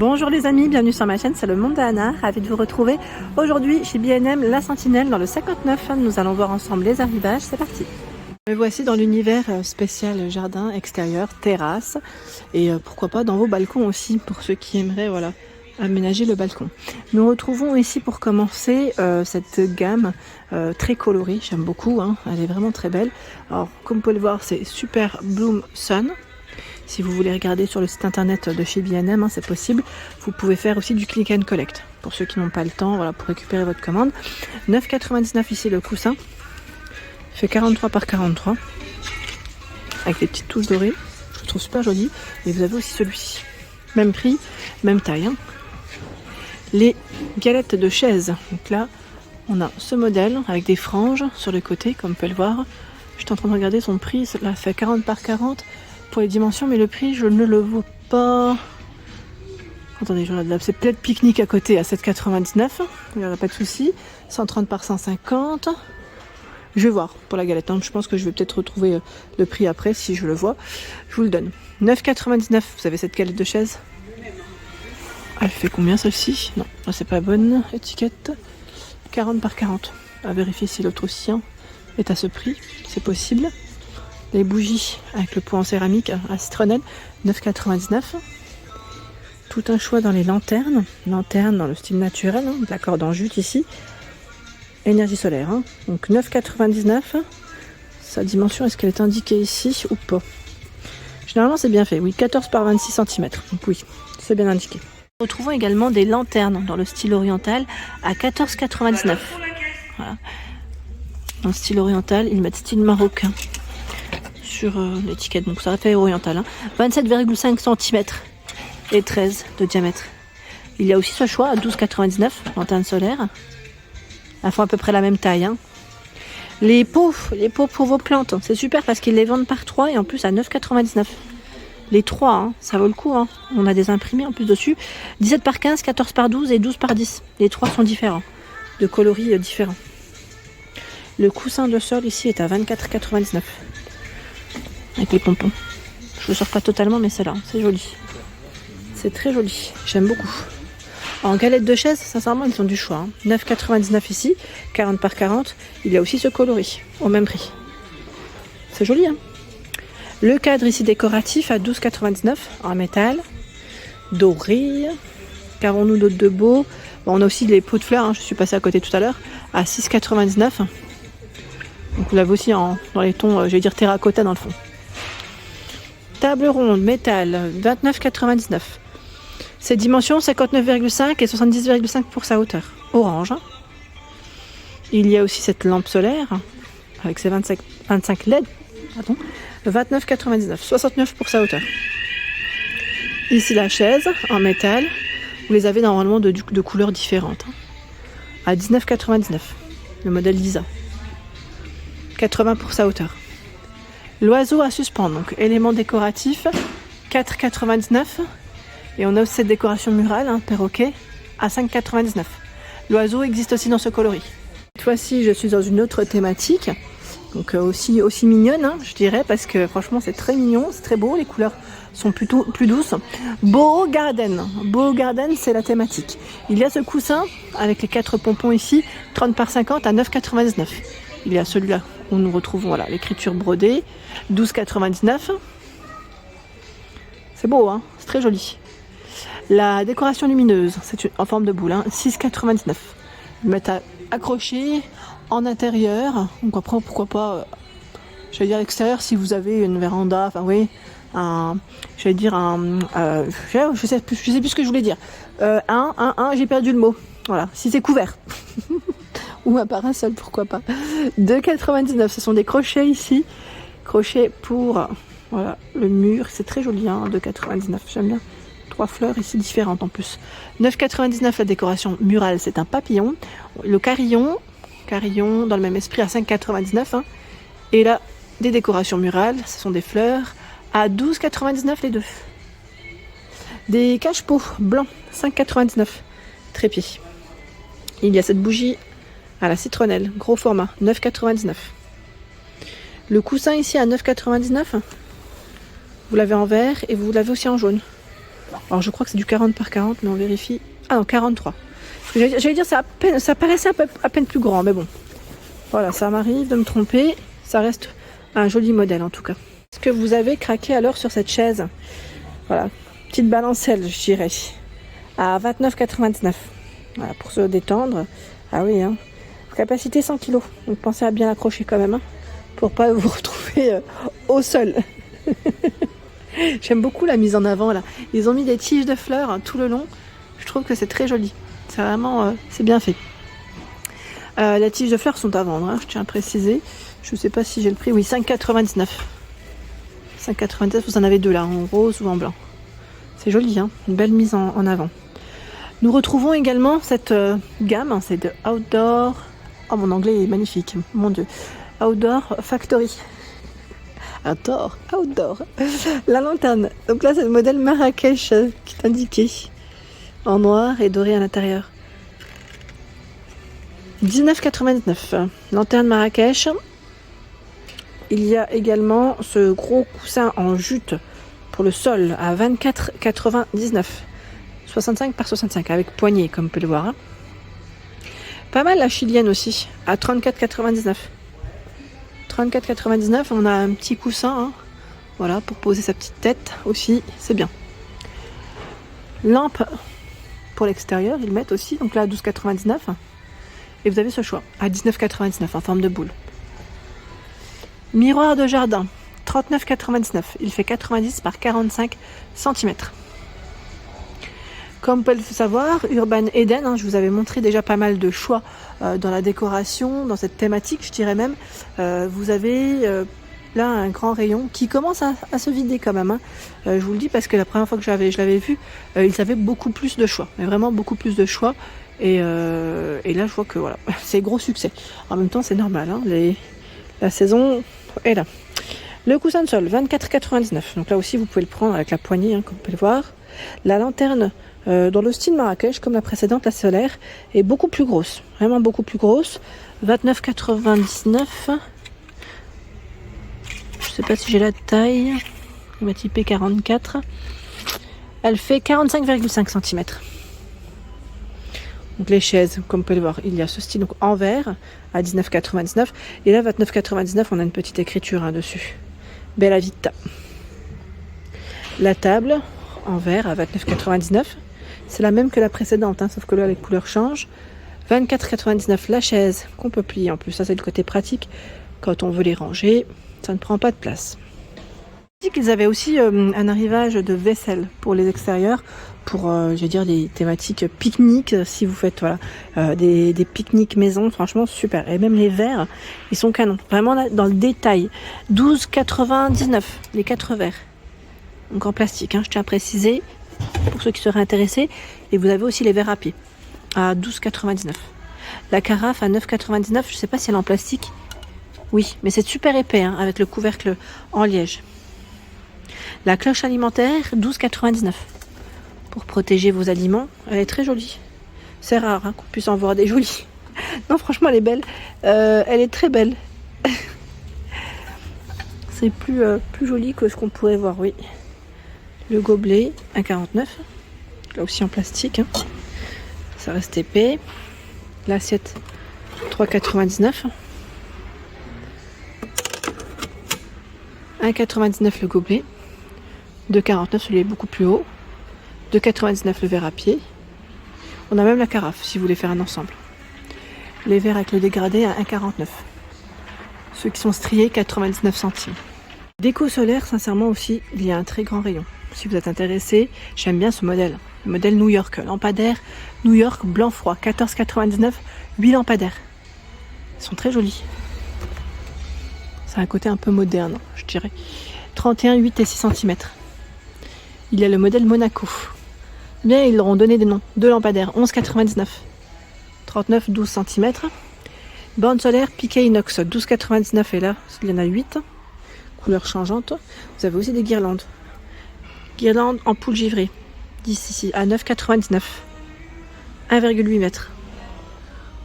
Bonjour les amis, bienvenue sur ma chaîne, c'est le monde d'Anna, ravi de vous retrouver aujourd'hui chez B&M La Sentinelle dans le 59. Nous allons voir ensemble les arrivages, c'est parti. Me voici dans l'univers spécial jardin extérieur, terrasse et pourquoi pas dans vos balcons aussi pour ceux qui aimeraient aménager le balcon. Nous retrouvons ici pour commencer cette gamme très colorée, j'aime beaucoup, elle est vraiment très belle. Alors comme vous pouvez le voir, c'est Super Bloom Sun. Si vous voulez regarder sur le site internet de chez B&M, c'est possible. Vous pouvez faire aussi du click and collect. Pour ceux qui n'ont pas le temps, pour récupérer votre commande. 9,99 ici le coussin. Il fait 43 par 43. Avec des petites touches dorées. Je le trouve super joli. Et vous avez aussi celui-ci. Même prix, même taille. Les galettes de chaise. Donc là, on a ce modèle avec des franges sur le côté, comme vous pouvez le voir. Je suis en train de regarder son prix. Cela fait 40 par 40. Pour les dimensions, mais le prix je ne le vois pas. Attendez, je regarde là, c'est peut-être pique-nique à côté à 7,99. Il n'y aura pas de souci. 130 par 150. Je vais voir pour la galette. Je pense que je vais peut-être retrouver le prix après si je le vois. Je vous le donne. 9,99. Vous avez cette galette de chaise. Elle fait combien celle-ci? Non, c'est pas la bonne étiquette. 40 par 40. À vérifier si l'autre aussi est à ce prix. C'est possible. Les bougies avec le pot en céramique à citronnelle, 9,99. Tout un choix dans les lanternes. Lanternes dans le style naturel, de la corde en jute ici. Énergie solaire. Donc 9,99. Sa dimension, est-ce qu'elle est indiquée ici ou pas? Généralement, c'est bien fait. Oui, 14 par 26 cm. Donc oui, c'est bien indiqué. Nous retrouvons également des lanternes dans le style oriental à 14,99. Voilà. Dans le style oriental, ils mettent style marocain sur l'étiquette, donc ça fait oriental. 27,5 cm et 13 de diamètre. Il y a aussi ce choix à 12,99, lanterne solaire. Elles font à peu près la même taille. Les pots pour vos plantes, c'est super parce qu'ils les vendent par 3 et en plus à 9,99. Les 3, ça vaut le coup. On a des imprimés en plus dessus. 17 par 15, 14 par 12 et 12 par 10. Les 3 sont différents, de coloris différents. Le coussin de sol ici est à 24,99. Avec les pompons. Je le sors pas totalement, mais c'est là, c'est joli. C'est très joli, j'aime beaucoup. En galette de chaise, sincèrement, ils ont du choix. 9,99 ici, 40 par 40. Il y a aussi ce coloris, au même prix. C'est joli, Le cadre ici décoratif à 12,99 en métal, doré. Qu'avons-nous d'autre de beau? On a aussi les pots de fleurs, je suis passée à côté tout à l'heure, à 6,99. Donc vous l'avez aussi dans les tons, terracotta dans le fond. Table ronde, métal, 29,99. Ses dimensions, 59,5 et 70,5 pour sa hauteur. Orange. Il y a aussi cette lampe solaire, avec ses 25 LED. 29,99. 69 pour sa hauteur. Ici la chaise, en métal. Vous les avez normalement de couleurs différentes. À 19,99. Le modèle Lisa. 80 pour sa hauteur. L'oiseau à suspendre, donc élément décoratif, 4,99. Et on a aussi cette décoration murale, perroquet, à 5,99. L'oiseau existe aussi dans ce coloris. Cette fois-ci, je suis dans une autre thématique, donc aussi mignonne, je dirais, parce que franchement, c'est très mignon, c'est très beau, les couleurs sont plutôt plus douces. Boho Garden. Boho Garden, c'est la thématique. Il y a ce coussin avec les 4 pompons ici, 30 par 50 à 9,99. Il y a celui-là où nous retrouvons l'écriture brodée, 12,99. C'est beau, c'est très joli. La décoration lumineuse, c'est en forme de boule, 6,99. Ils mettent à accrocher en intérieur, donc après pourquoi pas, à l'extérieur si vous avez une véranda, je sais plus ce que je voulais dire. J'ai perdu le mot. Voilà, si c'est couvert. Ou un parasol, pourquoi pas. 2,99, ce sont des crochets ici. Crochets pour le mur, c'est très joli, 2,99, j'aime bien. 3 fleurs ici différentes en plus. 9,99 la décoration murale, c'est un papillon. Le carillon dans le même esprit à 5,99. Et là, des décorations murales, ce sont des fleurs à 12,99 les deux. Des cache-pots blancs, 5,99. Trépied. Il y a cette bougie à la citronnelle, gros format, 9,99. Le coussin ici à 9,99. Vous l'avez en vert et vous l'avez aussi en jaune. Alors je crois que c'est du 40 par 40, mais on vérifie. Ah non, 43. J'allais dire, ça paraissait à peine plus grand, mais bon. Voilà, ça m'arrive de me tromper. Ça reste un joli modèle en tout cas. Est-ce que vous avez craqué alors sur cette chaise? Voilà, petite balancelle, je dirais. À 29,99. Voilà, pour se détendre. Ah oui, hein. Capacité 100 kg. Donc pensez à bien l'accrocher quand même, hein, pour pas vous retrouver au sol. J'aime beaucoup la mise en avant là. Ils ont mis des tiges de fleurs tout le long. Je trouve que c'est très joli. C'est vraiment, c'est bien fait. Les tiges de fleurs sont à vendre, hein, je tiens à préciser. Je sais pas si j'ai le prix. Oui, 5,99. 5,99, vous en avez deux là, en rose ou en blanc. C'est joli, hein, une belle mise en avant. Nous retrouvons également cette gamme, hein, c'est de Outdoor. Oh, mon anglais est magnifique, mon Dieu. Outdoor Factory. Outdoor. La lanterne. Donc là, c'est le modèle Marrakech qui est indiqué. En noir et doré à l'intérieur. 19,99. Lanterne Marrakech. Il y a également ce gros coussin en jute pour le sol à 24,99. 65 par 65 avec poignée comme vous pouvez le voir. Hein. Pas mal la chilienne aussi à 34,99. 34,99, on a un petit coussin, hein, voilà, pour poser sa petite tête aussi, c'est bien. Lampe pour l'extérieur, ils mettent aussi, donc là à 12,99. Et vous avez ce choix à 19,99 en forme de boule. Miroir de jardin, 39,99. Il fait 90 par 45 cm. Comme vous pouvez le savoir, Urban Eden, hein, je vous avais montré déjà pas mal de choix dans la décoration, dans cette thématique, je dirais même. Vous avez là un grand rayon qui commence à se vider quand même. Hein. Je vous le dis parce que la première fois que je l'avais vu, ils avaient beaucoup plus de choix, mais vraiment beaucoup plus de choix. Et là, je vois que voilà, c'est gros succès. En même temps, c'est normal, hein, la saison est là. Le coussin de sol, 24,99. Donc là aussi, vous pouvez le prendre avec la poignée, hein, comme vous pouvez le voir. La lanterne, dans le style Marrakech, comme la précédente, la solaire, est beaucoup plus grosse. Vraiment beaucoup plus grosse. 29,99. Je sais pas si j'ai la taille. Elle m'a typé 44. Elle fait 45,5 cm. Donc les chaises, comme vous pouvez le voir, il y a ce style donc en verre à 19,99. Et là, 29,99, on a une petite écriture, hein, dessus. Bella Vita. La table en verre à 29,99. C'est la même que la précédente, hein, sauf que là les couleurs changent. 24,99 la chaise qu'on peut plier en plus. Ça, c'est le côté pratique quand on veut les ranger. Ça ne prend pas de place. Ils avaient aussi un arrivage de vaisselle pour les extérieurs, pour je vais dire des thématiques pique-nique, si vous faites voilà, des pique-niques maison, franchement super. Et même les verres, ils sont canons, vraiment là, dans le détail. 12,99 les 4 verres, donc en plastique, hein, je tiens à préciser pour ceux qui seraient intéressés. Et vous avez aussi les verres à pied à 12,99. La carafe à 9,99, je sais pas si elle est en plastique. Oui, mais c'est super épais, hein, avec le couvercle en liège. La cloche alimentaire, 12,99 pour protéger vos aliments. Elle est très jolie. C'est rare, hein, qu'on puisse en voir des jolies. Non, franchement, elle est belle. Elle est très belle. C'est plus joli que ce qu'on pourrait voir, oui. Le gobelet, 1,49. Là aussi en plastique. Hein. Ça reste épais. L'assiette, 3,99. 1,99 le gobelet. 2,49 celui est beaucoup plus haut. 2,99 le verre à pied. On a même la carafe si vous voulez faire un ensemble. Les verres avec le dégradé à 1,49. Ceux qui sont striés, 99 centimes. Déco solaire, sincèrement aussi, il y a un très grand rayon. Si vous êtes intéressé, j'aime bien ce modèle. Le modèle New York, lampadaire New York blanc froid, 14,99, 8 lampadaires. Ils sont très jolis. C'est un côté un peu moderne, je dirais. 31, 8 et 6 cm. Il y a le modèle Monaco. Bien, ils leur ont donné des noms. 2 lampadaires, 11,99. 39, 12 cm. Borne solaire piqué inox, 12,99. Et là, il y en a 8. Couleur changeante. Vous avez aussi des guirlandes. Guirlandes en poule givrée. 10 ici, à 9,99. 1,8 m.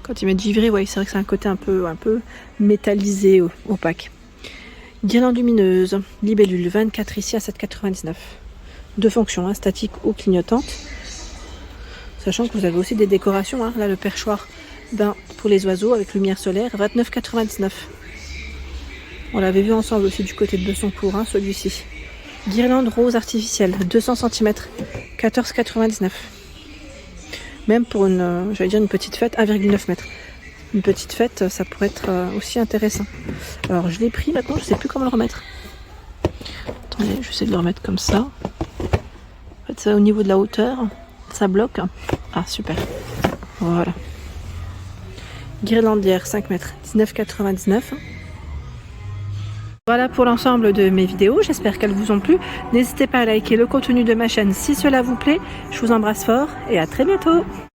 Quand ils mettent givré, ouais, c'est vrai que c'est un côté un peu métallisé, opaque. Guirlande lumineuse, libellule, 24 ici à 7,99. Deux fonctions, hein, statique ou clignotante. Sachant que vous avez aussi des décorations. Hein. Là, le perchoir pour les oiseaux avec lumière solaire, 29,99 €. On l'avait vu ensemble aussi du côté de Bessancourt, hein, celui-ci. Guirlande rose artificielle, 200 cm, 14,99 €. Même pour une petite fête, 1,9 m. Une petite fête, ça pourrait être aussi intéressant. Alors, je l'ai pris maintenant, je ne sais plus comment le remettre. Attendez, j'essaie de le remettre comme ça. En fait, ça, au niveau de la hauteur, ça bloque. Ah, super. Voilà. Guirlandière, 5 mètres, 19,99 €. Voilà pour l'ensemble de mes vidéos, j'espère qu'elles vous ont plu. N'hésitez pas à liker le contenu de ma chaîne si cela vous plaît. Je vous embrasse fort et à très bientôt.